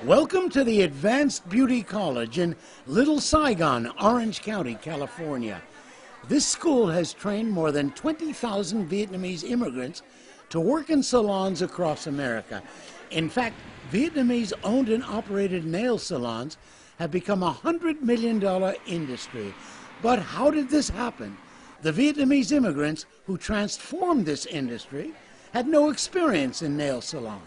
Welcome to the Advanced Beauty College in Little Saigon, Orange County, California. This school has trained more than 20,000 Vietnamese immigrants to work in salons across America. In fact, Vietnamese owned and operated nail salons have become a $100 million industry. But how did this happen? The Vietnamese immigrants who transformed this industry had no experience in nail salons.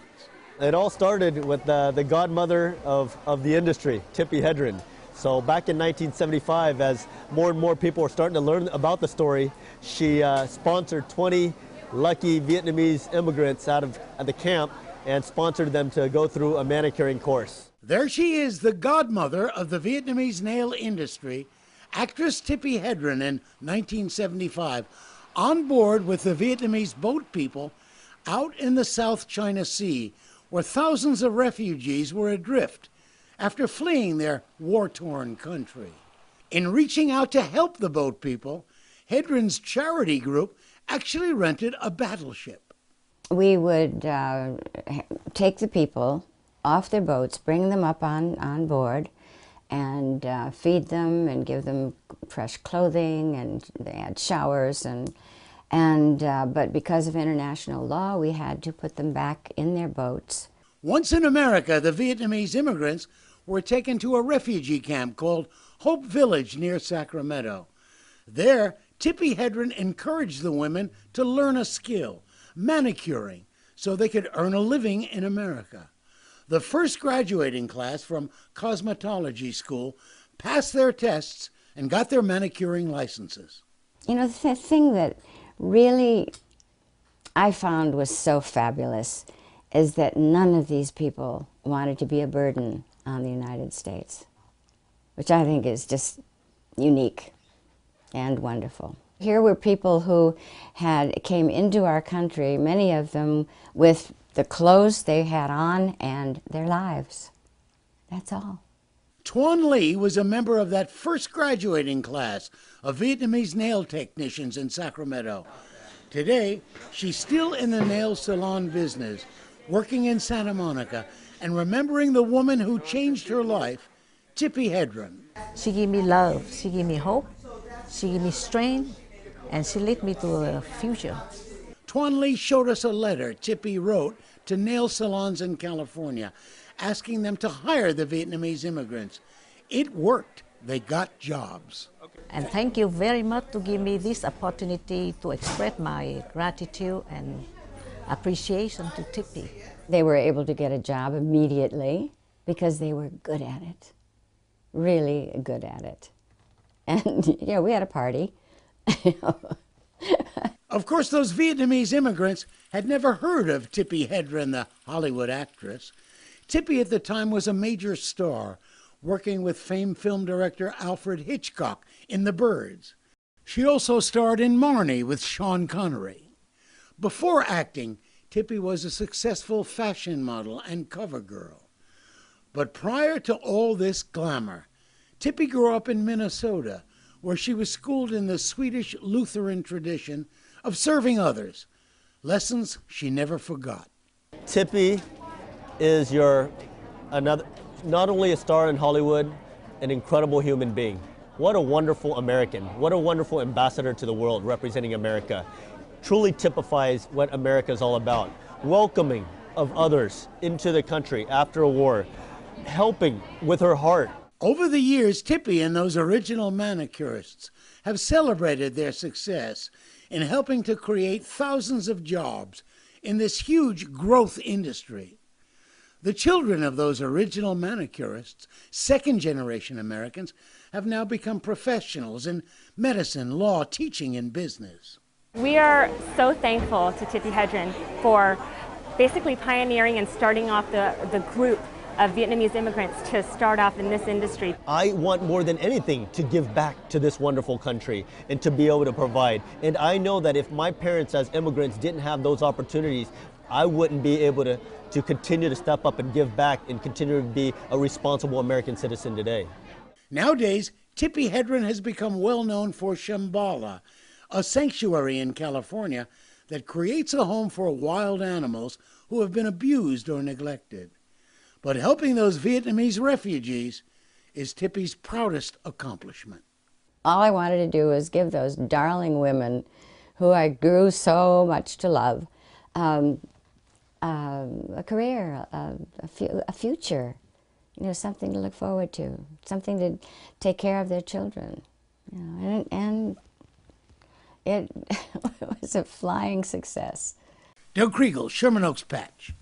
It all started with the godmother of the industry, Tippi Hedren. So back in 1975, as more and more people were starting to learn about the story, she sponsored 20 lucky Vietnamese immigrants out of the camp and sponsored them to go through a manicuring course. There she is, the godmother of the Vietnamese nail industry, actress Tippi Hedren in 1975, on board with the Vietnamese boat people out in the South China Sea, where thousands of refugees were adrift after fleeing their war-torn country. In reaching out to help the boat people, Hedren's charity group actually rented a battleship. We would take the people off their boats, bring them up on board, and feed them and give them fresh clothing, and they had showers, but because of international law, we had to put them back in their boats. Once in America, the Vietnamese immigrants were taken to a refugee camp called Hope Village near Sacramento. There, Tippi Hedren encouraged the women to learn a skill, manicuring, so they could earn a living in America. The first graduating class from cosmetology school passed their tests and got their manicuring licenses. You know, the thing that really I found was so fabulous is that none of these people wanted to be a burden on the United States, which I think is just unique and wonderful. Here were people who came into our country, many of them with the clothes they had on and their lives. That's all. Tuan Le was a member of that first graduating class of Vietnamese nail technicians in Sacramento. Today, she's still in the nail salon business, working in Santa Monica and remembering the woman who changed her life, Tippi Hedren. She gave me love, she gave me hope, she gave me strength, and she led me to a future. Tuan Le showed us a letter Tippi wrote to nail salons in California, asking them to hire the Vietnamese immigrants. It worked. They got jobs. And thank you very much to give me this opportunity to express my gratitude and appreciation to Tippi. They were able to get a job immediately because they were good at it, really good at it. And yeah, we had a party. Of course, those Vietnamese immigrants had never heard of Tippi Hedren, the Hollywood actress. Tippi at the time was a major star, working with famed film director Alfred Hitchcock in The Birds. She also starred in Marnie with Sean Connery. Before acting, Tippi was a successful fashion model and cover girl. But prior to all this glamour, Tippi grew up in Minnesota, where she was schooled in the Swedish Lutheran tradition of serving others, lessons she never forgot. Tippi is not only a star in Hollywood, an incredible human being. What a wonderful American. What a wonderful ambassador to the world representing America. Truly typifies what America is all about. Welcoming of others into the country after a war, helping with her heart. Over the years, Tippi and those original manicurists have celebrated their success in helping to create thousands of jobs in this huge growth industry. The children of those original manicurists, second-generation Americans, have now become professionals in medicine, law, teaching, and business. We are so thankful to Tippi Hedren for basically pioneering and starting off the group of Vietnamese immigrants to start off in this industry. I want more than anything to give back to this wonderful country and to be able to provide. And I know that if my parents as immigrants didn't have those opportunities, I wouldn't be able to continue to step up and give back and continue to be a responsible American citizen today. Nowadays, Tippi Hedren has become well known for Shambhala, a sanctuary in California that creates a home for wild animals who have been abused or neglected. But helping those Vietnamese refugees is Tippy's proudest accomplishment. All I wanted to do was give those darling women who I grew so much to love a career, a future, you know, something to look forward to, something to take care of their children. You know, and it was a flying success. Del Kriegel, Sherman Oaks Patch.